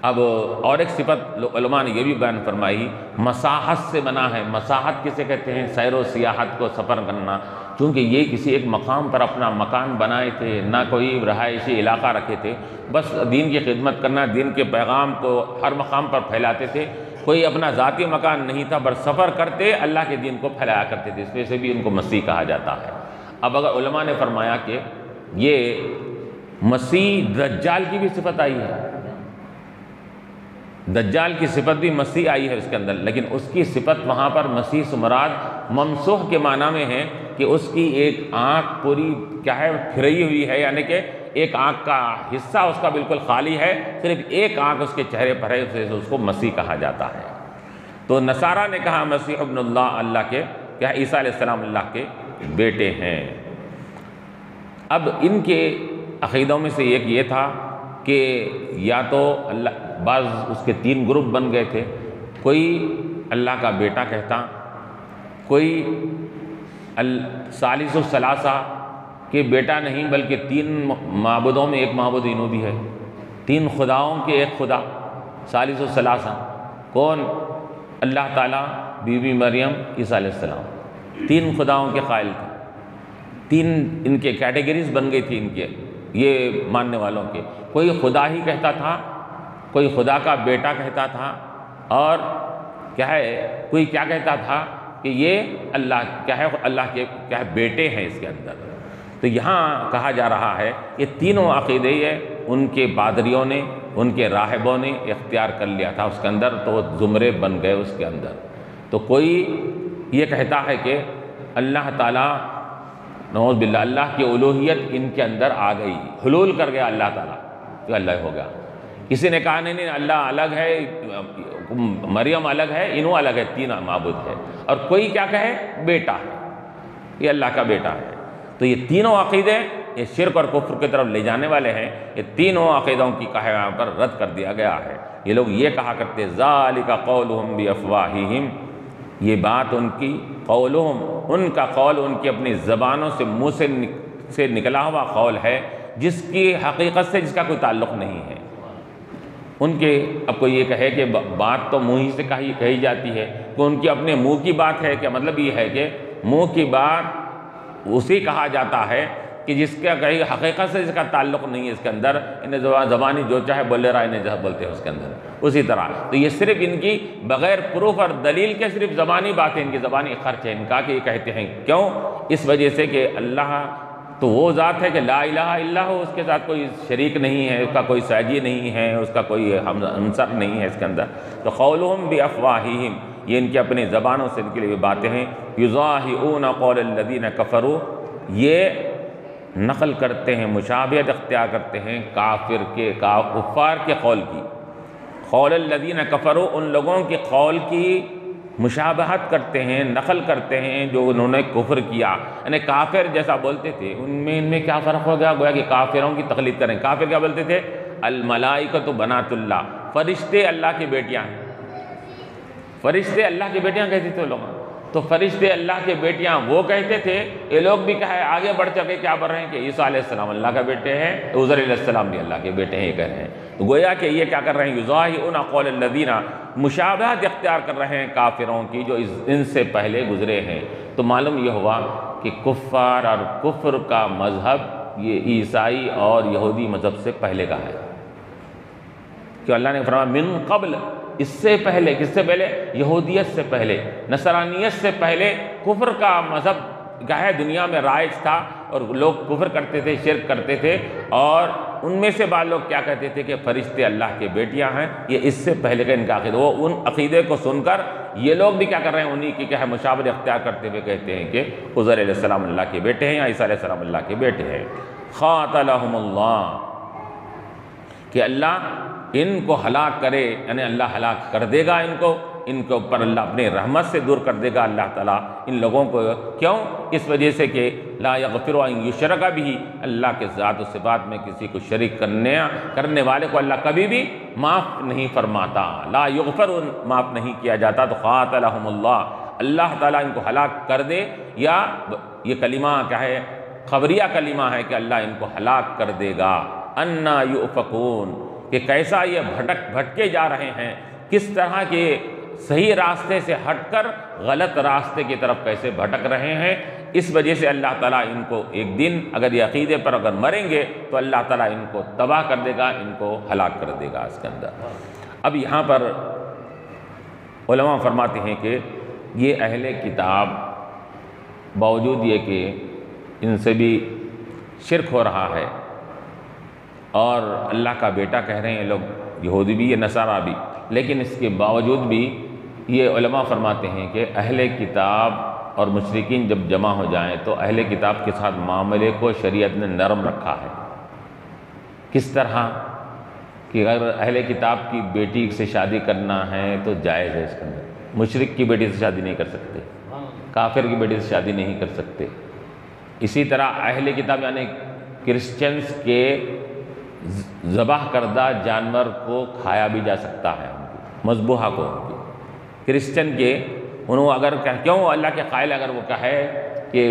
S1: اب اور ایک صفت علماء نے یہ بھی بیان فرمائی، مساحت سے بنا ہے. مساحت کسے کہتے ہیں؟ سیر و سیاحت کو سفر کرنا. چونکہ یہ کسی ایک مقام پر اپنا مکان بنائے تھے، نہ کوئی رہائشی علاقہ رکھے تھے، بس دین کی خدمت کرنا، دین کے پیغام کو ہر مقام پر پھیلاتے تھے. کوئی اپنا ذاتی مکان نہیں تھا، بس سفر کرتے اللہ کے دین کو پھیلایا کرتے تھے، اس وجہ سے بھی ان کو مسیح کہا جاتا ہے. اب اگر علماء نے فرمایا کہ یہ مسیح دجال کی بھی صفت آئی ہے، دجال کی صفت بھی مسیح آئی ہے اس کے اندر، لیکن اس کی صفت وہاں پر مسیح سے مراد ممسوح کے معنی میں ہے کہ اس کی ایک آنکھ پوری کیا ہے پھری ہوئی ہے، یعنی کہ ایک آنکھ کا حصہ اس کا بالکل خالی ہے، صرف ایک آنکھ اس کے چہرے پر ہے، اس کو مسیح کہا جاتا ہے. تو نصارہ نے کہا مسیح ابن اللہ، اللہ کے کیا عیسیٰ علیہ السلام اللہ کے بیٹے ہیں. اب ان کے عقیدوں میں سے ایک یہ تھا کہ یا تو اللہ، بعض اس کے 3 گروپ بن گئے تھے. کوئی اللہ کا بیٹا کہتا، کوئی ثالث الثلاثہ کہ بیٹا نہیں بلکہ 3 معبودوں میں ایک معبود انہوں بھی ہے، 3 خداؤں کے ایک خدا، ثالث الثلاثہ. کون؟ اللہ تعالیٰ، بی بی مریم، عیسیٰ علیہ السلام. 3 خداؤں کے قائل تھے. 3 ان کے کیٹیگریز بن گئی تھی ان کے یہ ماننے والوں کے. کوئی خدا ہی کہتا تھا، کوئی خدا کا بیٹا کہتا تھا، اور کیا ہے کوئی کیا کہتا تھا کہ یہ اللہ کیا ہے، اللہ کے کیا ہے بیٹے ہیں اس کے اندر. تو یہاں کہا جا رہا ہے یہ تینوں عقیدے ان کے پادریوں نے، ان کے راہبوں نے اختیار کر لیا تھا اس کے اندر، تو وہ زمرے بن گئے اس کے اندر. تو کوئی یہ کہتا ہے کہ اللہ تعالیٰ نعوذ باللہ اللہ کی الوہیت ان کے اندر آ گئی، حلول کر گیا اللہ تعالیٰ، کہ اللہ ہو گیا. کسی نے کہا نہیں اللہ الگ ہے، مریم الگ ہے، انہوں الگ ہے، 3 معبود ہے. اور کوئی کیا کہے بیٹا ہے، یہ اللہ کا بیٹا ہے. تو یہ تینوں عقیدے یہ شرک اور کفر کی طرف لے جانے والے ہیں. یہ تینوں عقیدوں کی کہا یہاں پر رد کر دیا گیا ہے. یہ لوگ یہ کہا کرتے ذالک قولہم بافواہہم، یہ بات ان کی قولہم، ان کا قول ان کی اپنی زبانوں سے، منہ سے نکلا ہوا قول ہے، جس کی حقیقت سے جس کا کوئی تعلق نہیں ہے. ان کے اب کوئی یہ کہے کہ بات تو منہ ہی سے کہی جاتی ہے، کہ ان کی اپنے منہ کی بات ہے، کہ مطلب یہ ہے کہ منہ کی بات اسی کہا جاتا ہے کہ جس کا کہیں حقیقت سے جس کا تعلق نہیں ہے اس کے اندر، انہیں زبانی جو چاہے بولے رہا، انہیں جہاں بولتے ہیں اس کے اندر اسی طرح. تو یہ صرف ان کی بغیر پروف اور دلیل کے صرف زبانی باتیں، ان کی زبانی خرچ ہے ان کا، کہ یہ کہتے ہیں. کیوں؟ اس وجہ سے کہ اللہ تو وہ ذات ہے کہ لا الہ الا ہو، اس کے ساتھ کوئی شریک نہیں ہے، اس کا کوئی ساجی نہیں ہے، اس کا کوئی ہمسر نہیں ہے اس کے اندر. تو قولہم بافواہہم، یہ ان کی اپنی زبانوں سے ان کے لیے باتیں ہیں. یضاہئون قول الذین کفروا، یہ نقل کرتے ہیں، مشابہت اختیار کرتے ہیں کفار کے قول کی. قول الذین کفروا، ان لوگوں کے قول کی مشابہت کرتے ہیں، نقل کرتے ہیں جو انہوں نے کفر کیا. یعنی کافر جیسا بولتے تھے، ان میں کیا فرق ہو گیا؟ گویا کہ کافروں کی تقلید کریں. کافر کیا بولتے تھے؟ الملائکۃ بنات اللہ، فرشتے اللہ کی بیٹیاں ہیں. فرشتے اللہ کی بیٹیاں کہتے تھے لوگ. تو فرشتے اللہ کے بیٹیاں وہ کہتے تھے. یہ لوگ بھی کہے آگے بڑھ چکے کیا بڑھ رہے ہیں کہ عیسیٰ علیہ السلام اللہ کا بیٹے ہیں، عزیر علیہ السلام بھی اللہ کے بیٹے ہیں، یہ کہہ رہے ہیں. تو گویا کہ یہ کیا کر رہے ہیں؟ یضاہئون قول الذین، مشابہت اختیار کر رہے ہیں کافروں کی جو ان سے پہلے گزرے ہیں. تو معلوم یہ ہوا کہ کفار اور کفر کا مذہب یہ عیسائی اور یہودی مذہب سے پہلے کا ہے. کہ اللہ نے فرمایا من قبل، اس سے پہلے، کس سے پہلے؟ یہودیت سے پہلے، نصرانیت سے پہلے کفر کا مذہب کیا ہے دنیا میں رائج تھا، اور لوگ کفر کرتے تھے، شرک کرتے تھے. اور ان میں سے بعض لوگ کیا کہتے تھے کہ فرشتے اللہ کے بیٹیاں ہیں. یہ اس سے پہلے کا ان کا عقیدہ. وہ ان عقیدے کو سن کر یہ لوگ بھی کیا کر رہے ہیں؟ انہی کی کیا ہے مشابہت اختیار کرتے ہوئے کہتے ہیں کہ عزیر علیہ السلام اللہ کے بیٹے ہیں، یا عیسیٰ علیہ السلام اللہ کے بیٹے ہیں. قاتلہم اللہ، کہ اللہ ان کو ہلاک کرے، یعنی اللہ ہلاک کر دے گا ان کو. ان کے اوپر اللہ اپنی رحمت سے دور کر دے گا اللہ تعالیٰ ان لوگوں کو۔ کیوں؟ اس وجہ سے کہ لا یغفر ان یشرک بہ، اللہ کے ذات و صفات میں کسی کو شریک کرنے والے کو اللہ کبھی بھی معاف نہیں فرماتا، لا یغفر، معاف نہیں کیا جاتا۔ تو قاتلہم اللہ تعالیٰ ان کو ہلاک کر دے، یا یہ کلمہ کیا ہے؟ خبریہ کلمہ ہے کہ اللہ ان کو ہلاک کر دے گا۔ انا یؤفکون، کہ کیسا یہ بھٹکے جا رہے ہیں، کس طرح کے صحیح راستے سے ہٹ کر غلط راستے کی طرف کیسے بھٹک رہے ہیں۔ اس وجہ سے اللہ تعالیٰ ان کو ایک دن اگر یہ عقیدے پر اگر مریں گے تو اللہ تعالیٰ ان کو تباہ کر دے گا، ان کو ہلاک کر دے گا اس کے اندر۔ اب یہاں پر علماء فرماتے ہیں کہ یہ اہل کتاب باوجود یہ کہ ان سے بھی شرک ہو رہا ہے اور اللہ کا بیٹا کہہ رہے ہیں لوگ، یہودی بھی، یہ نصارہ بھی، لیکن اس کے باوجود بھی یہ علماء فرماتے ہیں کہ اہل کتاب اور مشرکین جب جمع ہو جائیں تو اہل کتاب کے ساتھ معاملے کو شریعت نے نرم رکھا ہے۔ کس طرح کہ اگر اہل کتاب کی بیٹی سے شادی کرنا ہے تو جائز ہے، اس کے اندر مشرک کی بیٹی سے شادی نہیں کر سکتے، کافر کی بیٹی سے شادی نہیں کر سکتے۔ اسی طرح اہل کتاب یعنی کرسچنز کے ذبح کردہ جانور کو کھایا بھی جا سکتا ہے، مذبوحہ کو کرسچن کے انہوں اگر کیوں اللہ کے قائل اگر وہ کہے کہ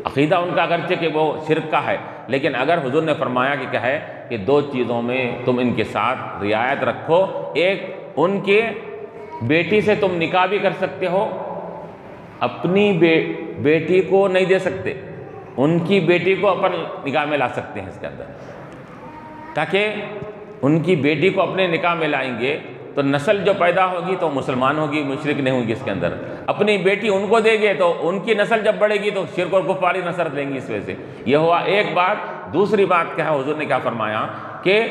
S1: عقیدہ ان کا اگرچہ کہ وہ شرک کا ہے، لیکن اگر حضور نے فرمایا کہ کہے کہ دو چیزوں میں تم ان کے ساتھ رعایت رکھو، ایک ان کے بیٹی سے تم نکاح بھی کر سکتے ہو، اپنی بیٹی کو نہیں دے سکتے، ان کی بیٹی کو اپن نکاح میں لا سکتے ہیں اس کے اندر، تاکہ ان کی بیٹی کو اپنے نکاح میں لائیں گے تو نسل جو پیدا ہوگی تو مسلمان ہوگی، مشرک نہیں ہوگی اس کے اندر۔ اپنی بیٹی ان کو دیں گے تو ان کی نسل جب بڑھے گی تو شرک اور کفاری نسل لیں گی، اس وجہ سے یہ ہوا ایک بات۔ دوسری بات کیا ہے، حضور نے کیا فرمایا کہ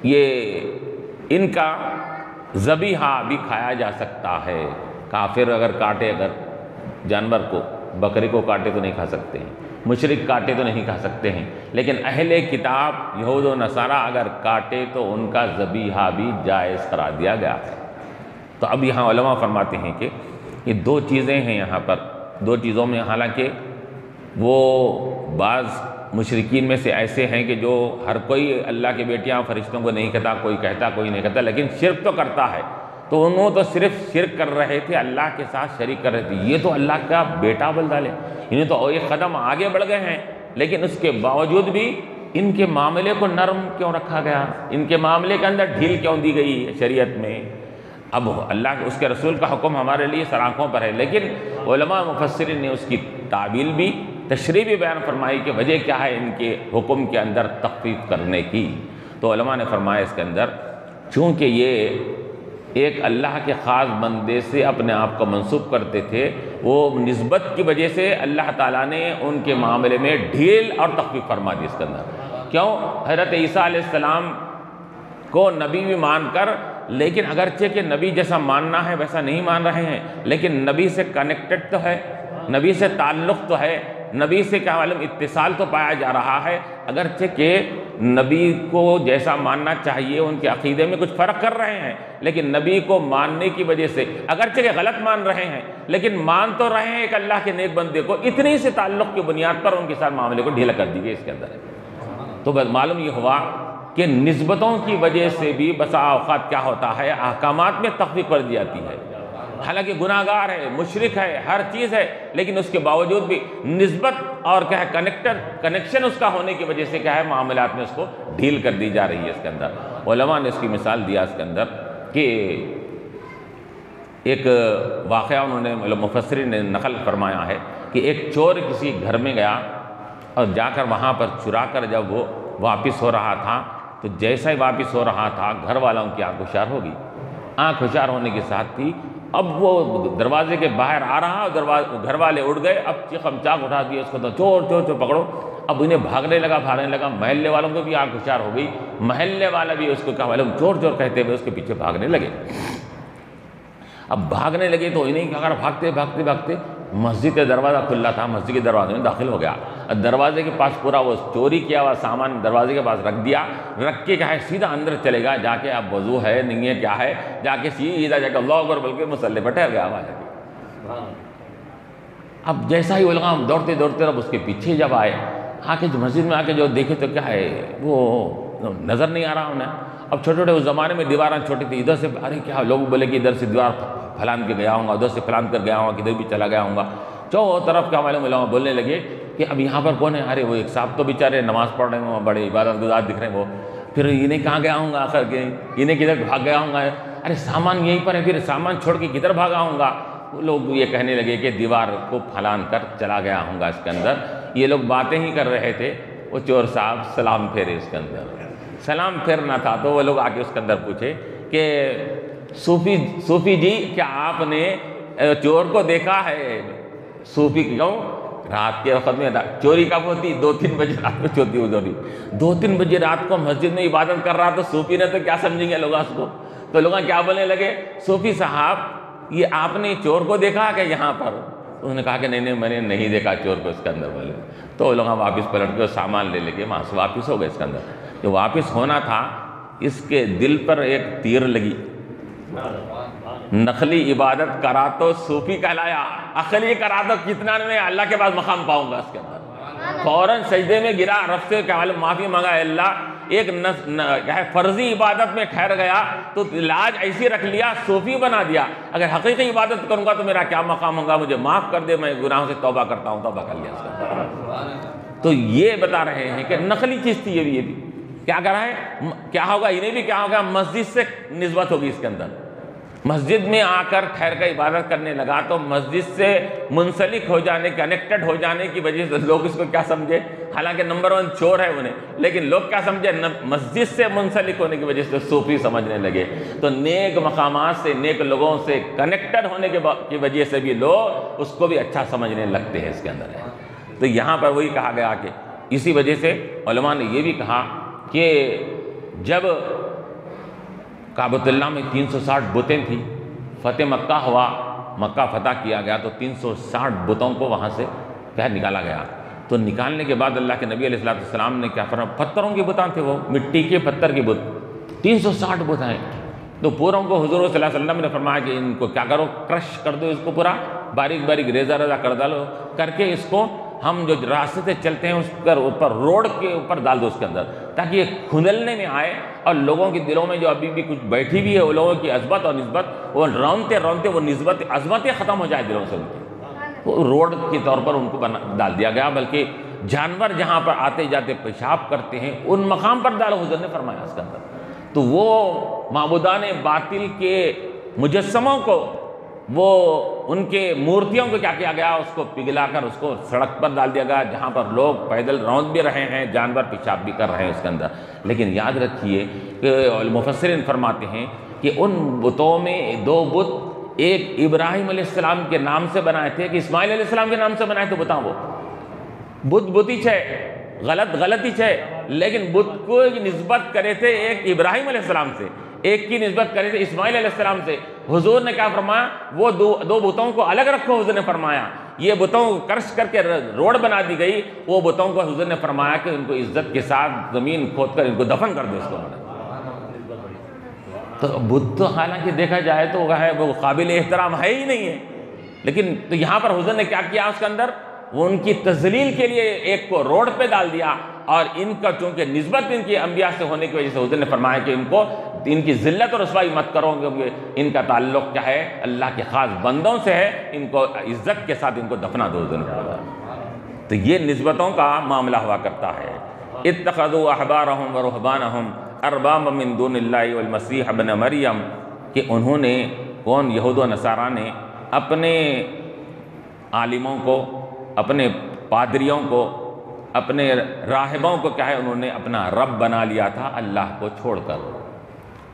S1: یہ ان کا ذبیحہ بھی کھایا جا سکتا ہے، کافر اگر کاٹے، اگر جانور کو، بکری کو کاٹے تو نہیں کھا سکتے ہیں، مشرک کاٹے تو نہیں کھا سکتے ہیں، لیکن اہل کتاب یہود و نصارہ اگر کاٹے تو ان کا ذبیحہ بھی جائز قرار دیا گیا ہے۔ تو اب یہاں علماء فرماتے ہیں کہ یہ دو چیزیں ہیں یہاں پر، دو چیزوں میں حالانکہ وہ بعض مشرکین میں سے ایسے ہیں کہ جو ہر کوئی اللہ کے بیٹیاں فرشتوں کو نہیں کہتا، کوئی کہتا کوئی نہیں کہتا، لیکن شرک تو کرتا ہے، تو انہوں تو صرف شرک کر رہے تھے، اللہ کے ساتھ شریک کر رہے تھے، یہ تو اللہ کا بیٹا بول ڈالے، انہیں تو ایک قدم آگے بڑھ گئے ہیں، لیکن اس کے باوجود بھی ان کے معاملے کو نرم کیوں رکھا گیا، ان کے معاملے کے اندر ڈھیل کیوں دی گئی شریعت میں؟ اب اللہ اس کے رسول کا حکم ہمارے لیے سر آنکھوں پر ہے، لیکن علماء مفسرین نے اس کی تعبیل بھی، تشریح بھی بیان فرمائی کہ وجہ کیا ہے ان کے حکم کے اندر تخفیف کرنے کی۔ تو علماء نے فرمایا اس کے اندر چونکہ یہ ایک اللہ کے خاص بندے سے اپنے آپ کو منسوب کرتے تھے، وہ نسبت کی وجہ سے اللہ تعالیٰ نے ان کے معاملے میں ڈھیل اور تخفیف فرما دی اس کے اندر۔ کیوں؟ حضرت عیسیٰ علیہ السلام کو نبی بھی مان کر، لیکن اگرچہ کہ نبی جیسا ماننا ہے ویسا نہیں مان رہے ہیں، لیکن نبی سے کنیکٹڈ تو ہے، نبی سے تعلق تو ہے، نبی سے کیا معلوم اتصال تو پایا جا رہا ہے، اگرچہ کہ نبی کو جیسا ماننا چاہیے ان کے عقیدے میں کچھ فرق کر رہے ہیں، لیکن نبی کو ماننے کی وجہ سے اگرچہ کہ غلط مان رہے ہیں لیکن مان تو رہے ہیں ایک اللہ کے نیک بندے کو، اتنی سے تعلق کی بنیاد پر ان کے ساتھ معاملے کو ڈھیلا کر دی گئی اس کے اندر۔ تو بس معلوم یہ ہوا کہ نسبتوں کی وجہ سے بھی بسا اوقات کیا ہوتا ہے، احکامات میں تخفیف کر دی جاتی ہے، حالانکہ گناہ گار ہے، مشرک ہے، ہر چیز ہے، لیکن اس کے باوجود بھی نسبت اور کیا ہے کنیکشن اس کا ہونے کی وجہ سے کیا ہے معاملات میں اس کو ڈھیل کر دی جا رہی ہے اس کے اندر۔ علماء نے اس کی مثال دیا اس کے اندر کہ ایک واقعہ انہوں نے مفسرین نے نقل فرمایا ہے کہ ایک چور کسی گھر میں گیا اور جا کر وہاں پر چرا کر جب وہ واپس ہو رہا تھا تو جیسا ہی واپس ہو رہا تھا گھر والوں کی آنکھ ہوشیار ہو گئی، آنکھ ہوشیار ہونے کے ساتھ تھی، اب وہ دروازے کے باہر آ رہا اور گھر والے اڑ گئے، اب چیخم چاک اٹھا دیا اس کو، تو چور چور چور پکڑو، اب انہیں بھاگنے لگا، محلے والوں کو بھی آنکھ ہوشیار ہو گئی، محلے والا بھی اس کو کہا معلوم چور چور کہتے ہوئے اس کے پیچھے بھاگنے لگے۔ اب بھاگنے لگے تو انہیں کیا کر بھاگتے مسجد کا دروازہ کھلا تھا، مسجد کے دروازے میں داخل ہو گیا، دروازے کے پاس پورا وہ چوری کیا ہوا سامان دروازے کے پاس رکھ دیا، رکھ کے کیا ہے سیدھا اندر چلے گا، جا کے اب وضو ہے نہیں ہے کیا ہے، جا کے سیدھا جا کے اللہ اکبر بول کے مصلی پہ ٹھہر گیا وہاں جا کے۔ اب جیسا ہی علماء دوڑتے دوڑتے اب اس کے پیچھے جب آئے، آ کے مسجد میں آ کے جو دیکھے تو کیا ہے وہ نظر نہیں آ رہا انہیں۔ اب چھوٹے چھوٹے اس زمانے میں دیواراں چھوٹی تھی، ادھر سے ارے کیا لوگ بولے کہ ادھر سے دیوار پھلان کے گیا ہوں گا، ادھر سے پھلان کر گیا ہوں گا، کدھر بھی چلا گیا ہوں گا، چاروں طرف کا معلوم علماء بولنے لگے کہ اب یہاں پر کون ہے؟ ارے وہ ایک صاحب تو بیچارے نماز پڑھ رہے ہیں، وہ بڑے عبادت گزار دکھ رہے ہیں، وہ پھر انہیں کہاں گیا ہوں گا آخر کے، انہیں کدھر بھاگ گیا ہوں گا، ارے سامان یہیں پر ہے، پھر سامان چھوڑ کے کدھر بھاگا ہوں گا؟ وہ لوگ یہ کہنے لگے کہ دیوار کو پھلان کر چلا گیا ہوں گا اس کے اندر۔ یہ لوگ باتیں ہی کر رہے تھے، وہ چور صاحب سلام پھیرے اس کے اندر، سلام پھیرنا تھا تو وہ لوگ آ کے اس کے اندر پوچھے کہ صوفی جی کیا آپ نے چور کو دیکھا ہے؟ صوفی کیوں؟ رات کے وقت میں چوری کب ہوتی؟ 2-3 بجے رات کو چوری ہوتی، 2-3 بجے رات کو مسجد میں عبادت کر رہا، تو صوفی نے تو کیا سمجھیں گے لوگ اس کو؟ تو لوگ کیا بولنے لگے، صوفی صاحب یہ آپ نے چور کو دیکھا کہ یہاں پر؟ انہوں نے کہا کہ نہیں میں نے نہیں دیکھا چور کو اس کے اندر بولے۔ تو لوگ واپس پلٹ کے سامان لے کے وہاں سے واپس ہو گئے اس کے اندر۔ جو واپس ہونا تھا اس کے دل پر ایک تیر لگی، نقلی عبادت کرا تو صوفی کہلایا، عقلی کرا تو کتنا میں اللہ کے پاس مقام پاؤں گا اس کے اندر۔ فوراً سجدے میں گرا، رب سے معافی مانگا، اللہ ایک فرضی عبادت میں ٹھہر گیا تو لاج ایسی رکھ لیا، صوفی بنا دیا، اگر حقیقی عبادت کروں گا تو میرا کیا مقام ہوگا، مجھے معاف کر دے، میں گناہوں سے توبہ کرتا ہوں، توبہ کر لیا اس کے اندر۔ تو یہ بتا رہے ہیں کہ نقلی چیز تھی یہ بھی کیا کر رہا ہے، کیا ہوگا انہیں بھی کیا ہوگا، مسجد سے نسبت ہوگی اس کے اندر۔ مسجد میں آ کر ٹھہر کر عبادت کرنے لگا تو مسجد سے منسلک ہو جانے، کنیکٹڈ ہو جانے کی وجہ سے لوگ اس کو کیا سمجھے، حالانکہ نمبر 1 چور ہے انہیں، لیکن لوگ کیا سمجھے، مسجد سے منسلک ہونے کی وجہ سے صوفی سمجھنے لگے۔ تو نیک مقامات سے، نیک لوگوں سے کنیکٹڈ ہونے کی وجہ سے بھی لوگ اس کو بھی اچھا سمجھنے لگتے ہیں اس کے اندر ہے۔ تو یہاں پر وہی کہا گیا کہ اسی وجہ سے علماء نے یہ بھی کہا کہ جب کعبۃ اللہ میں 360 بتیں تھیں، فتح مکہ ہوا، مکہ فتح کیا گیا تو 360 بتوں کو وہاں سے کیا نکالا گیا۔ تو نکالنے کے بعد اللہ کے نبی علیہ السلام نے کیا فرمایا، پتھروں کی بتاں تھے، وہ مٹی کے پتھر کی بت، 360 بتیں۔ تو پوروں کو حضور صلی اللہ علیہ وسلم نے فرمایا کہ ان کو کیا کرو، کرش کر دو، اس کو پورا باریک باریک ریزہ کر ڈالو، کر کے اس کو ہم جو راستے سے چلتے ہیں اس پر اوپر روڈ کے اوپر ڈال دو اس کے اندر، تاکہ یہ کھندلنے میں آئے اور لوگوں کے دلوں میں جو ابھی بھی کچھ بیٹھی بھی ہے وہ لوگوں کی عظمت اور نسبت، وہ رونتے رونتے وہ نسبت عظمتیں ختم ہو جائے دلوں سے ان کی، وہ روڈ کے طور پر ان کو ڈال دیا گیا، بلکہ جانور جہاں پر آتے جاتے پیشاب کرتے ہیں ان مقام پر ڈالو، حضور نے فرمایا اس کے اندر۔ تو وہ معبودان باطل کے مجسموں کو، وہ ان کے مورتیوں کو کیا کیا گیا، اس کو پگھلا کر اس کو سڑک پر ڈال دیا گیا، جہاں پر لوگ پیدل روند بھی رہے ہیں، جانور پیشاب بھی کر رہے ہیں اس کے اندر۔ لیکن یاد رکھیے کہ مفسرین فرماتے ہیں کہ ان بتوں میں 2 بت، ایک ابراہیم علیہ السلام کے نام سے بنائے تھے کہ اسماعیل علیہ السلام کے نام سے بنائے تھے، بتاؤ وہ بتی چھے، غلطی چھے، لیکن بت کو نسبت کرے تھے ایک ابراہیم علیہ السلام سے، ایک کی نسبت کرے تھے اسماعیل علیہ السلام سے۔ حضور نے کیا فرمایا، وہ دو بتوں کو الگ رکھو، حضور نے فرمایا یہ بتوں کو کرش کر کے روڈ بنا دی گئی، وہ بتوں کو حضور نے فرمایا کہ ان کو عزت کے ساتھ زمین کھود کر ان کو دفن کر دو اس کو۔ تو بت تو حالانکہ دیکھا جائے تو وہ قابل احترام ہے ہی نہیں ہے، لیکن تو یہاں پر حضور نے کیا کیا اس کے اندر، وہ ان کی تذلیل کے لیے ایک کو روڈ پہ ڈال دیا، اور ان کا چونکہ نسبت ان کی انبیاء سے ہونے کی وجہ سے حضور نے فرمایا کہ ان کی ذلت اور رسوائی مت کرو، کیونکہ ان کا تعلق کیا ہے، اللہ کے خاص بندوں سے ہے، ان کو عزت کے ساتھ ان کو دفنا دو حضور نے فرمایا۔ تو یہ نسبتوں کا معاملہ ہوا کرتا ہے۔ اتخذوا احبارهم ورهبانهم اربابا من دون اللہ والمسیح ابن مریم، کہ انہوں نے کون، یہود و نصارہ نے اپنے عالموں کو، اپنے پادریوں کو، اپنے راہبوں کو کیا ہے، انہوں نے اپنا رب بنا لیا تھا اللہ کو چھوڑ کر۔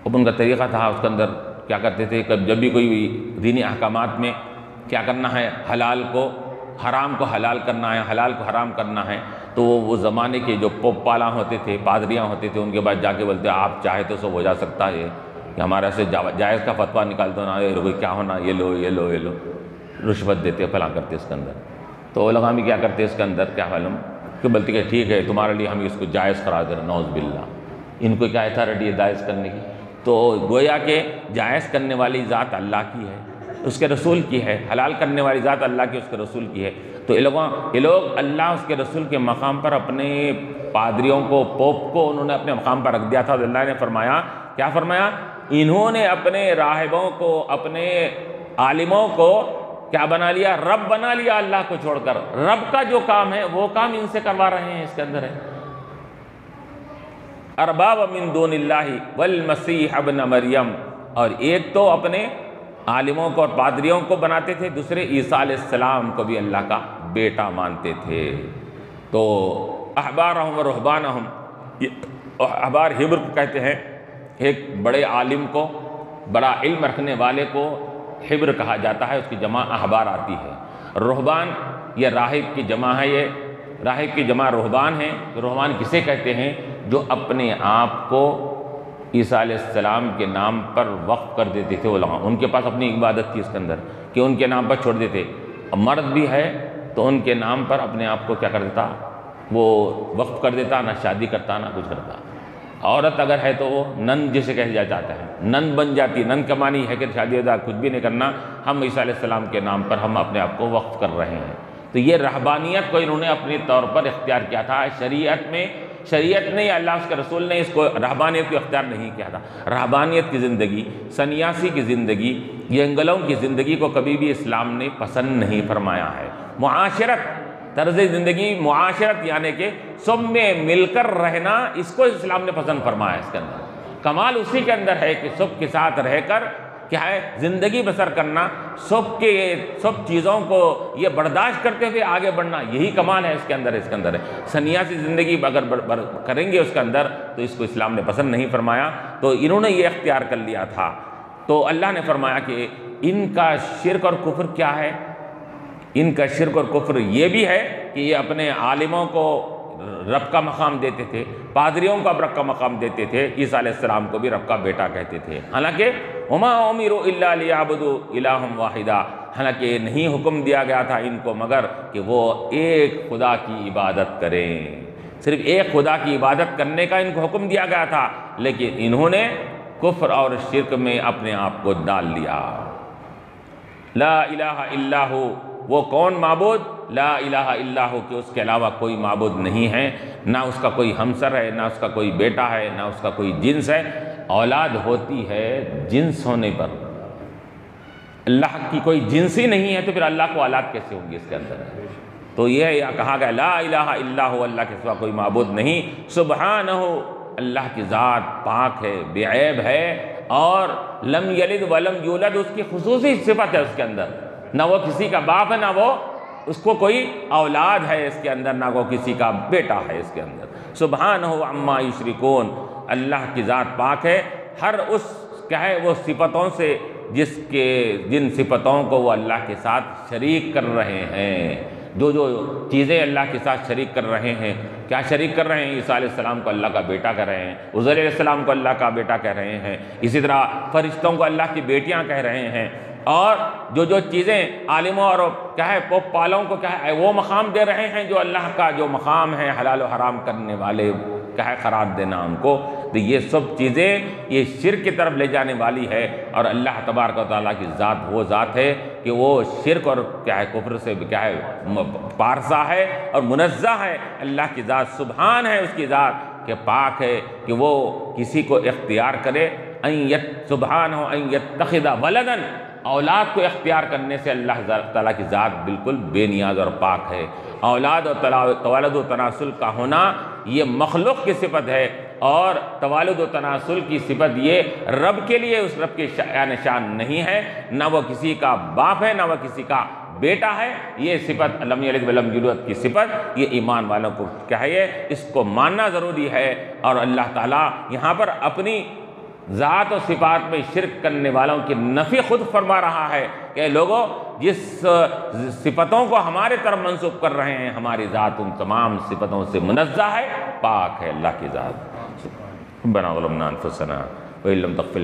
S1: اب ان کا طریقہ تھا اس کے اندر کیا کرتے تھے، جب بھی کوئی دینی احکامات میں کیا کرنا ہے، حلال کو حرام کو حلال کرنا ہے، حلال کو حرام کرنا ہے، تو وہ زمانے کے جو پوپ پالا ہوتے تھے، پادریاں ہوتے تھے، ان کے بعد جا کے بولتے آپ چاہے تو سب ہو جا سکتا ہے، کہ ہمارا سے جائز کا فتویٰ نکال دو نا، کیا ہونا، یہ لو یہ لو یہ لو۔ رشوت دیتے فلاں کرتے اس کے اندر. تو علماء بھی کیا کرتے اس کے اندر کیا معلوم کہ بلکہ کہ ٹھیک ہے تمہارے لیے ہم اس کو جائز قرار دے رہے ہیں. نعوذ باللہ، ان کو کیا اتھارٹی ہے جائز کرنے کی؟ تو گویا کہ جائز کرنے والی ذات اللہ کی ہے، اس کے رسول کی ہے، حلال کرنے والی ذات اللہ کی، اس کے رسول کی ہے. تو یہ لوگ اللہ اس کے رسول کے مقام پر اپنے پادریوں کو، پوپ کو انہوں نے اپنے مقام پر رکھ دیا تھا. اللہ نے فرمایا، کیا فرمایا؟ انہوں نے اپنے راہبوں کو، اپنے عالموں کو کیا بنا لیا؟ رب بنا لیا اللہ کو چھوڑ کر. رب کا جو کام ہے وہ کام ان سے کروا رہے ہیں. اس کے اندر ہے ارباب من دون اللہ والمسیح ابن مریم. اور ایک تو اپنے عالموں کو اور پادریوں کو بناتے تھے، دوسرے عیسیٰ علیہ السلام کو بھی اللہ کا بیٹا مانتے تھے. تو احبارہم و رہبانہم، احبار ہبر کو کہتے ہیں، ایک بڑے عالم کو، بڑا علم رکھنے والے کو حبر کہا جاتا ہے، اس کی جمع احبار آتی ہے. رہبان یہ راہب کی جمع ہے، یہ راہب کی جمع رہبان ہیں. رہبان کسے کہتے ہیں؟ جو اپنے آپ کو عیسیٰ علیہ السلام کے نام پر وقف کر دیتے تھے. علماء ان کے پاس اپنی عبادت تھی اس کے اندر کہ ان کے نام پر چھوڑ دیتے. مرد بھی ہے تو ان کے نام پر اپنے آپ کو کیا کر دیتا؟ وہ وقف کر دیتا، نہ شادی کرتا نہ کچھ کرتا. عورت اگر ہے تو وہ نن جسے کہا جاتا ہے، نن بن جاتی. نن کا معنی ہے کہ شادی وغیرہ کچھ بھی نہیں کرنا، ہم عیسیٰ علیہ السلام کے نام پر ہم اپنے آپ کو وقف کر رہے ہیں. تو یہ رہبانیت کو انہوں نے اپنے طور پر اختیار کیا تھا. شریعت نے، اللہ اس کے رسول نے اس کو رہبانیت کو اختیار نہیں کیا تھا. رہبانیت کی زندگی، سنیاسی کی زندگی، ینگلوں کی زندگی کو کبھی بھی اسلام نے پسند نہیں فرمایا ہے. معاشرت، طرز زندگی، معاشرت یعنی کہ سب میں مل کر رہنا، اس کو اسلام نے پسند فرمایا. اس کے اندر کمال اسی کے اندر ہے کہ سب کے ساتھ رہ کر کیا ہے زندگی بسر کرنا، سب چیزوں کو یہ برداشت کرتے ہوئے آگے بڑھنا، یہی کمال ہے. اس کے اندر ہے. سنیاسی زندگی اگر کریں گے اس کے اندر تو اس کو اسلام نے پسند نہیں فرمایا. تو انہوں نے یہ اختیار کر لیا تھا. تو اللہ نے فرمایا کہ ان کا شرک اور کفر کیا ہے؟ ان کا شرک اور کفر یہ بھی ہے کہ یہ اپنے عالموں کو رب کا مقام دیتے تھے، پادریوں کو رب کا مقام دیتے تھے، عیسیٰ علیہ السلام کو بھی رب کا بیٹا کہتے تھے. حالانکہ وما امروا الا لیعبدوا الہا واحدا، حالانکہ نہیں حکم دیا گیا تھا ان کو مگر کہ وہ ایک خدا کی عبادت کریں. صرف ایک خدا کی عبادت کرنے کا ان کو حکم دیا گیا تھا، لیکن انہوں نے کفر اور شرک میں اپنے آپ کو ڈال لیا. لا الہ الا ہو، وہ کون معبود؟ لا الہ الا ہو، کہ اس کے علاوہ کوئی معبود نہیں ہے، نہ اس کا کوئی ہمسر ہے، نہ اس کا کوئی بیٹا ہے، نہ اس کا کوئی جنس ہے. اولاد ہوتی ہے جنس ہونے پر. اللہ کی کوئی جنس ہی نہیں ہے تو پھر اللہ کو اولاد کیسے ہوں گی اس کے اندر؟ تو یہ کہا گیا لا الہ الا ہو، اللہ کے سوا کوئی معبود نہیں. سبحانہ، اللہ کی ذات پاک ہے، بے عیب ہے، اور لم یلد ولم یولد، اس کی خصوصی صفت ہے اس کے اندر. نہ وہ کسی کا باپ ہے، نہ وہ اس کو کوئی اولاد ہے اس کے اندر، نہ وہ کسی کا بیٹا ہے اس کے اندر. سبحانہ عما یشرکون، اللہ کی ذات پاک ہے ہر اس کیا ہے وہ صفتوں سے جن صفتوں کو وہ اللہ کے ساتھ شریک کر رہے ہیں. جو چیزیں اللہ کے ساتھ شریک کر رہے ہیں، کیا شریک کر رہے ہیں؟ عیسیٰ علیہ السلام کو اللہ کا بیٹا کہہ رہے ہیں، عزیر علیہ السلام کو اللہ کا بیٹا کہہ رہے ہیں، اسی طرح فرشتوں کو اللہ کی بیٹیاں کہہ رہے ہیں. اور جو چیزیں عالموں اور کیا ہے پوپ پالوں کو کیا ہے وہ مقام دے رہے ہیں جو اللہ کا جو مقام ہے حلال و حرام کرنے والے کیا ہے قرار دینا ان کو. تو یہ سب چیزیں یہ شرک کی طرف لے جانے والی ہے. اور اللہ تبارک و تعالیٰ کی ذات وہ ذات ہے کہ وہ شرک اور کیا ہے کفر سے کیا ہے پارسا ہے اور منزہ ہے. اللہ کی ذات سبحان ہے، اس کی ذات کہ پاک ہے کہ وہ کسی کو اختیار کرے. سبحان ہو ان یتخذ ولدن، اولاد کو اختیار کرنے سے اللہ تعالیٰ کی ذات بالکل بے نیاز اور پاک ہے. اولاد اور توالد و تناسل کا ہونا یہ مخلوق کی صفت ہے، اور توالد و تناسل کی صفت یہ رب کے لیے اس رب کی شان نہیں ہے. نہ وہ کسی کا باپ ہے، نہ وہ کسی کا بیٹا ہے. یہ صفت لم یلد ولم یولد کی صفت یہ ایمان والوں کو کیا ہے اس کو ماننا ضروری ہے. اور اللہ تعالیٰ یہاں پر اپنی ذات و صفات میں شرک کرنے والوں کی نفی خود فرما رہا ہے کہ لوگوں جس صفتوں کو ہمارے طرف منسوب کر رہے ہیں ہماری ذات ان تمام صفتوں سے منزہ ہے، پاک ہے اللہ کی ذات. ربنا ظلمنا انفسنا وإن لم تغفر